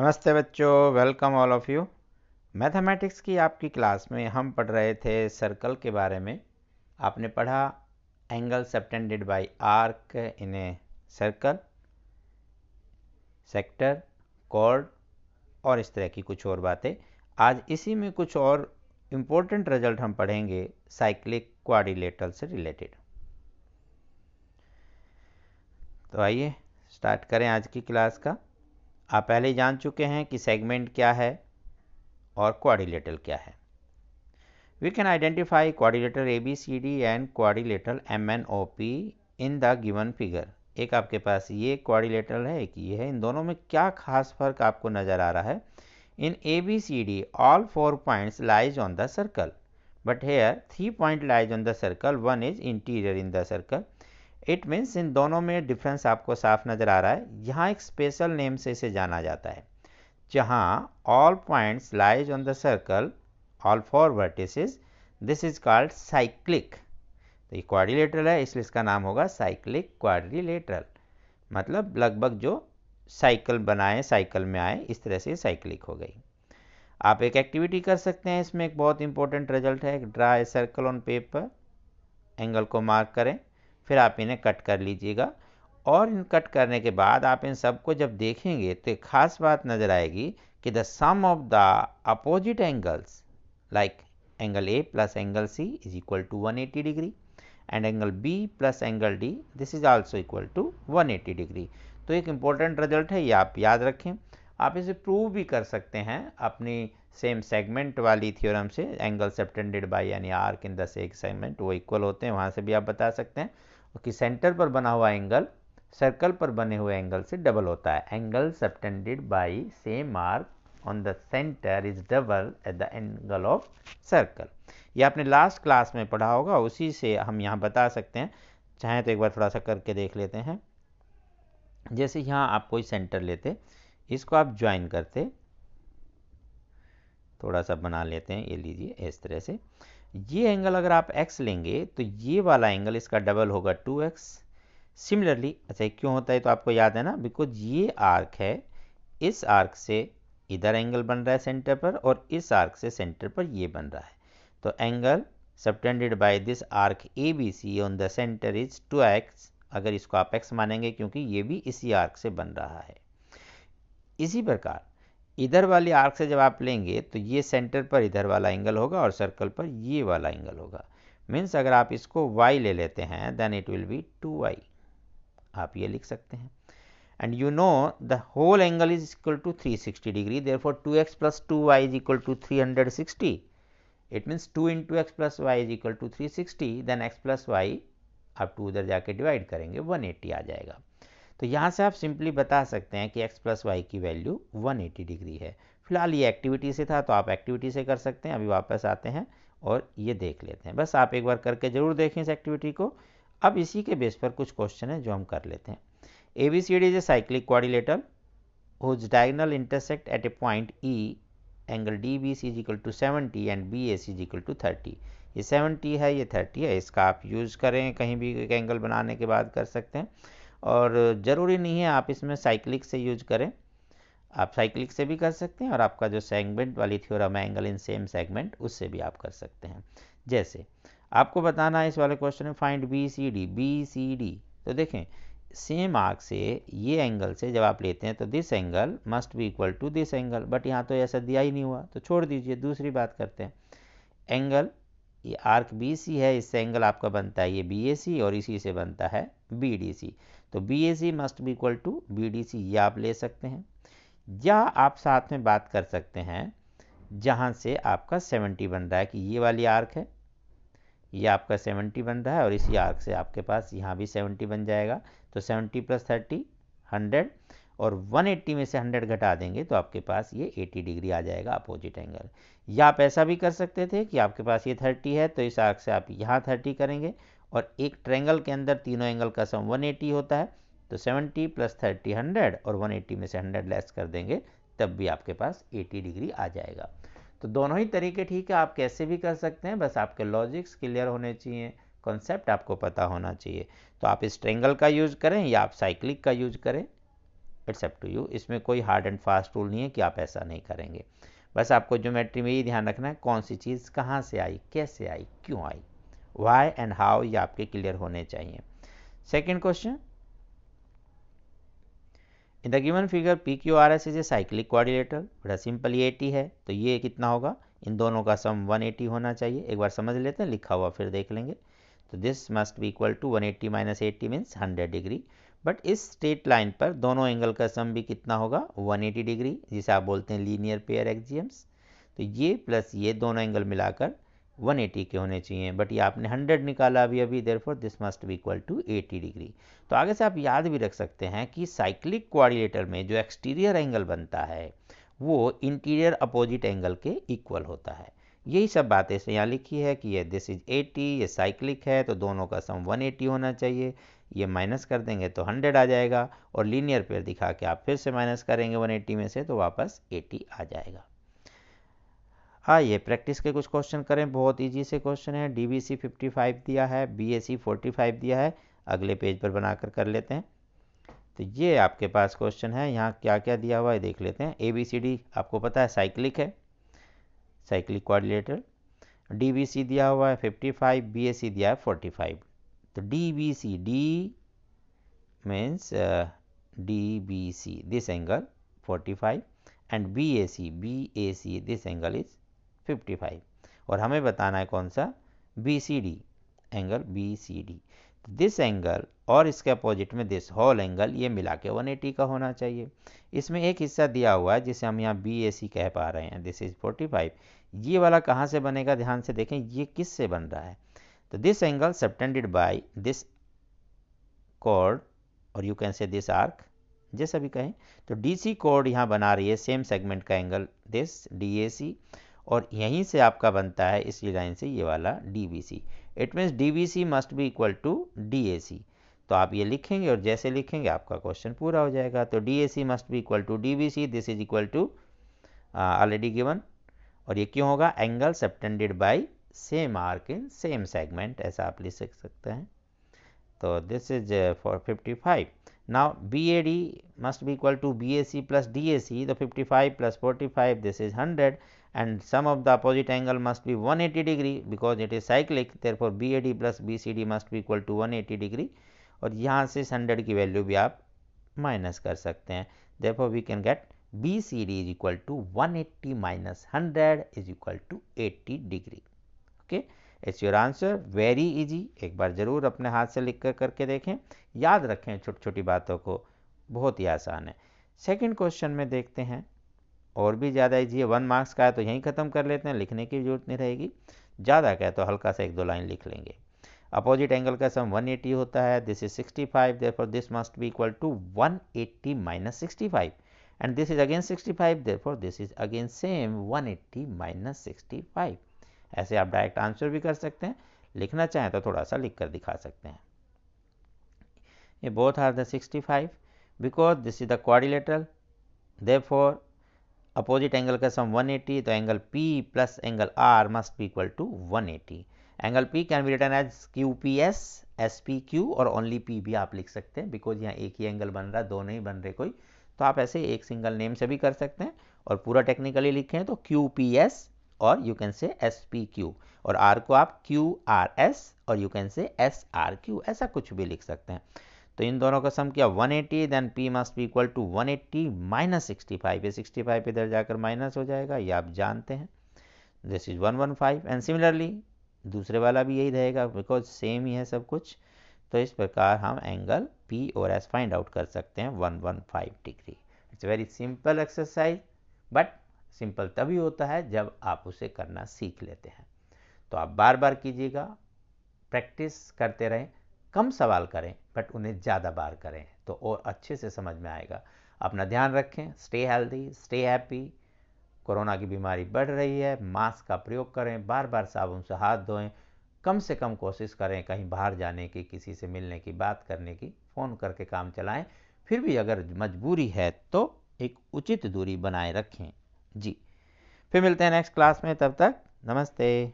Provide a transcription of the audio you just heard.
नमस्ते बच्चों, welcome all of you. Mathematics की आपकी क्लास में हम पढ़ रहे थे सर्कल के बारे में। आपने पढ़ा angle subtended by arc in a circle, sector, chord और इस तरह की कुछ और बातें। आज इसी में कुछ और इम्पोर्टेंट रिजल्ट हम पढ़ेंगे साइक्लिक क्वाड्रिलेटरल से रिलेटेड। तो आइए स्टार्ट करें आज की क्लास का। आप पहले ही जान चुके हैं कि सेगमेंट क्या है और क्वाड्रिलेटरल क्या है। We can identify quadrilateral ABCD and quadrilateral MNOP in the given figure। एक आपके पास ये क्वाड्रिलेटरल है, एक ये है। इन दोनों में क्या खास फर्क आपको नजर आ रहा है? In ABCD all 4 points lies on the circle, but here 3 point lies on the circle, one is interior in the circle। It means इन दोनों में डिफरेंस आपको साफ नजर आ रहा है। यहाँ एक स्पेशल नेम से इसे जाना जाता है, जहाँ all points lies on the circle, all 4 vertices, this is called cyclic। तो ये क्वाड्रिलेटरल है, इसलिए इसका नाम होगा साइक्लिक क्वाड्रिलेटरल। मतलब लगभग जो साइकिल बनाए, साइकिल में आए, इस तरह से साइक्लिक हो गई। आप एक एक्टिविटी कर सकते हैं, इसमें एक बहुत इंपॉर्टेंट रिजल्ट है। Draw a circle on paper, angle को मार्क करें, फिर आप इन्हें कट कर लीजिएगा। और इन कट करने के बाद आप इन सबको जब देखेंगे तो एक खास बात नजर आएगी कि the sum of the opposite angles like angle A plus angle C is equal to 180 degree and angle B plus angle D this is also equal to 180 degree. तो एक इंपॉर्टेंट रिजल्ट है, ये आप याद रखें। आप इसे प्रूव भी कर सकते हैं अपनी सेम सेगमेंट वाली थ्योरम से। एंगल सबटेंडेड बाय यानी arc in the same segment वो इक्वल होते हैं, वहाँ से भी आप बता सकते हैं कि सेंटर पर बना हुआ एंगल सर्कल पर बने हुए एंगल से डबल होता है। Angle subtended by same arc on the centre is double at the angle of circle. ये आपने लास्ट क्लास में पढ़ा होगा, उसी से हम यहाँ बता सकते हैं। चाहें तो एक बार थोड़ा सा करके देख लेते हैं। जैसे यहाँ आप कोई सेंटर लेते, इसको आप ज्वाइन करते, थोड़ा सा बना लेते हैं, ये लीजिए इस तरह से। ये एंगल अगर आप x लेंगे तो ये वाला एंगल इसका डबल होगा 2x। सिमिलरली, अच्छा क्यों होता है तो आपको याद है ना, बिकॉज ये आर्क है, इस आर्क से इधर एंगल बन रहा है सेंटर पर, और इस आर्क से सेंटर पर ये बन रहा है। तो angle subtended by this arc ABC on the centre is 2x। अगर इसको आप x मानेंगे क्योंकि ये भी इसी आर्क से बन रहा है। इसी प्रकार इधर वाली आर्क से जब आप लेंगे तो ये सेंटर पर इधर वाला एंगल होगा और सर्कल पर ये वाला एंगल होगा। मीन्स अगर आप इसको y ले लेते हैं then it will be 2y। आप ये लिख सकते हैं। and you know the whole angle is equal to 360 degree, therefore 2x plus 2y is equal to 360। it means 2 into x plus y is equal to 360, then x plus y आप 2 उधर जाके divide करेंगे 180 आ जाएगा। तो यहाँ से आप simply बता सकते हैं कि x प्लस वाई की वैल्यू 180 डिग्री है। फिलहाल ये एक्टिविटी से था तो आप एक्टिविटी से कर सकते हैं। अभी वापस आते हैं और ये देख लेते हैं। बस आप एक बार करके ज़रूर देखें इस एक्टिविटी को। अब इसी के बेस पर कुछ क्वेश्चन है जो हम कर लेते हैं। ABCD is a cyclic quadrilateral whose diagonal intersect at a point E, angle DBC is equal to 70 and BAC is equal to 30। ये 70 है, ये 30 है, इसका आप यूज़ करें, कहीं भी एक एंगल बनाने के बाद कर सकते हैं। और ज़रूरी नहीं है आप इसमें साइक्लिक से यूज करें, आप साइक्लिक से भी कर सकते हैं और आपका जो सेगमेंट वाली थ्योरम है एंगल इन सेम सेगमेंट, उससे भी आप कर सकते हैं। जैसे आपको बताना है इस वाले क्वेश्चन में फाइंड BCD। तो देखें सेम आर्क से ये एंगल से जब आप लेते हैं तो this angle must be equal to this angle, but यहाँ तो ऐसा दिया ही नहीं हुआ तो छोड़ दीजिए, दूसरी बात करते हैं। एंगल ये आर्क BC है, इससे एंगल आपका बनता है ये BAC और इसी से बनता है BDC। तो BAC must be equal to BDC, ये आप ले सकते हैं। या आप साथ में बात कर सकते हैं जहाँ से आपका 70 बन रहा है कि ये वाली आर्क है, ये आपका 70 बन रहा है और इसी आर्क से आपके पास यहाँ भी 70 बन जाएगा। तो 70 प्लस 30 100 और 180 में से 100 घटा देंगे तो आपके पास ये 80 डिग्री आ जाएगा अपोजिट एंगल। या आप ऐसा भी कर सकते थे कि आपके पास ये 30 है तो इस आर्क से आप यहाँ 30 करेंगे और एक ट्रायंगल के अंदर तीनों एंगल का सम 180 होता है। तो 70 प्लस 30 100 और 180 में से 100 लेस कर देंगे तब भी आपके पास 80 डिग्री आ जाएगा। तो दोनों ही तरीके ठीक है, आप कैसे भी कर सकते हैं, बस आपके लॉजिक्स क्लियर होने चाहिए, कॉन्सेप्ट आपको पता होना चाहिए। तो आप इस ट्रायंगल का यूज करें या आप साइक्लिक का यूज करें, इट्स अप टू यू। इसमें कोई हार्ड एंड फास्ट रूल नहीं है कि आप ऐसा नहीं करेंगे। बस आपको ज्योमेट्री में ये ध्यान रखना है कौन सी चीज़ कहाँ से आई, कैसे आई, क्यों आई, वाई एंड हाउ, ये आपके क्लियर होने चाहिए। Second question, in the given figure P Q R S is a cyclic quadrilateral. बड़ा सिंपल, ये 80 है तो ये कितना होगा, इन दोनों का सम 180 होना चाहिए। एक बार समझ लेते हैं, लिखा हुआ फिर देख लेंगे। तो this must be equal to 180 minus 80 means 100 degree. But इस स्ट्रेट लाइन पर दोनों एंगल का सम भी कितना होगा, 180 डिग्री, जिसे आप बोलते हैं लीनियर पेयर एक्सियम्स। तो ये प्लस ये दोनों एंगल मिलाकर 180 के होने चाहिए, बट ये आपने 100 निकाला अभी अभी, therefore this must be equal to 80 degree. तो आगे से आप याद भी रख सकते हैं कि साइक्लिक क्वाड्रिलेटर में जो एक्सटीरियर एंगल बनता है वो इंटीरियर अपोजिट एंगल के इक्वल होता है। यही सब बातें से यहाँ लिखी है कि ये दिस इज 80, ये साइक्लिक है तो दोनों का सम 180 होना चाहिए। ये माइनस कर देंगे तो 100 आ जाएगा, और लीनियर पेयर दिखा के आप फिर से माइनस करेंगे 180 में से तो वापस 80 आ जाएगा। आइए प्रैक्टिस के कुछ क्वेश्चन करें, बहुत इजी से क्वेश्चन है। डीबीसी 55 दिया है, बीएसी 45 दिया है, अगले पेज पर बनाकर कर लेते हैं। तो ये आपके पास क्वेश्चन है, यहाँ क्या क्या दिया हुआ है देख लेते हैं। ABCD आपको पता है साइक्लिक है, साइक्लिक क्वाड्रिलेटरल। डीबीसी दिया हुआ है 55, बीएसी दिया है 45। तो DBC, D means DBC this angle 45 and BAC this angle is 55, और हमें बताना है कौन सा, BCD angle, BCD। This angle और इसके अपोजिट में दिस होल एंगल, ये मिला के 180 का होना चाहिए। इसमें एक हिस्सा दिया हुआ है जिसे हम यहाँ BAC कह पा रहे हैं, दिस इज 45। ये वाला कहाँ से बनेगा, ध्यान से देखें ये किस से बन रहा है। तो this angle subtended by this chord, और you can say this arc, जैसा भी कहें। तो DC कॉर्ड यहाँ बना रही है सेम सेगमेंट का एंगल, दिस DAC, और यहीं से आपका बनता है इसी लाइन से ये वाला DBC। It means DBC must be equal to DAC। तो आप ये लिखेंगे और जैसे लिखेंगे आपका क्वेश्चन पूरा हो जाएगा। तो DAC must be equal to DBC, this is equal to already given. और ये क्यों होगा, angle subtended by same arc in same segment, ऐसा आप लिख सकते हैं। तो this is for 55। Now BAD must be equal to BAC plus DAC। तो 55 plus 45 this is 100, and sum of the opposite angle must be 180 degree because it is cyclic, therefore BAD plus BCD must be equal to 180 degree। और यहाँ से 100 की value भी आप minus कर सकते हैं, therefore we can get BCD is equal to 180 minus 100 is equal to 80 degree। okay, it's your answer, very easy। एक बार ज़रूर अपने हाथ से लिख कर करके देखें, याद रखें छोटी छोटी बातों को, बहुत ही आसान है। सेकंड क्वेश्चन में देखते हैं, और भी ज़्यादा इजी है, 1 मार्क्स का है तो यहीं ख़त्म कर लेते हैं, लिखने की जरूरत नहीं रहेगी। ज़्यादा का है तो हल्का सा 1-2 लाइन लिख लेंगे। अपोजिट एंगल का सम 180 होता है, this is 65, therefore this must be equal to 180 minus 65, and this is again 65, therefore this is again same 180 minus 65। ऐसे आप डायरेक्ट आंसर भी कर सकते हैं, लिखना चाहें तो थोड़ा सा लिख कर दिखा सकते हैं। ये both are the 65 because this is the quadrilateral, therefore opposite angle का सम 180, तो angle P plus angle R must be equal to 180। Angle P can be written as QPS, SPQ और ओनली P भी आप लिख सकते हैं, because यहाँ एक ही एंगल बन रहा है, दो नहीं बन रहे कोई, तो आप ऐसे एक सिंगल नेम से भी कर सकते हैं। और पूरा टेक्निकली लिखें तो QPS और यू कैन से SPQ, और R को आप QRS और यू कैन से SRQ, ऐसा कुछ भी लिख सकते हैं। तो इन दोनों का सम किया 180, then P must be equal to 180 minus 65, ये 65 इधर जाकर माइनस हो जाएगा, ये आप जानते हैं, दिस इज 115। एंड सिमिलरली दूसरे वाला भी यही रहेगा बिकॉज सेम ही है सब कुछ। तो इस प्रकार हम एंगल P और S फाइंड आउट कर सकते हैं 115 degree. It's very simple exercise, but simple तभी होता है जब आप उसे करना सीख लेते हैं। तो आप बार बार कीजिएगा, प्रैक्टिस करते रहें, कम सवाल करें बट उन्हें ज़्यादा बार करें तो और अच्छे से समझ में आएगा। अपना ध्यान रखें, stay healthy, stay happy. Corona की बीमारी बढ़ रही है, मास्क का प्रयोग करें, बार बार साबुन से हाथ धोएं, कम से कम कोशिश करें कहीं बाहर जाने की, किसी से मिलने की, बात करने की, फ़ोन करके काम चलाएं। फिर भी अगर मजबूरी है तो एक उचित दूरी बनाए रखें। जी, फिर मिलते हैं नेक्स्ट क्लास में, तब तक नमस्ते।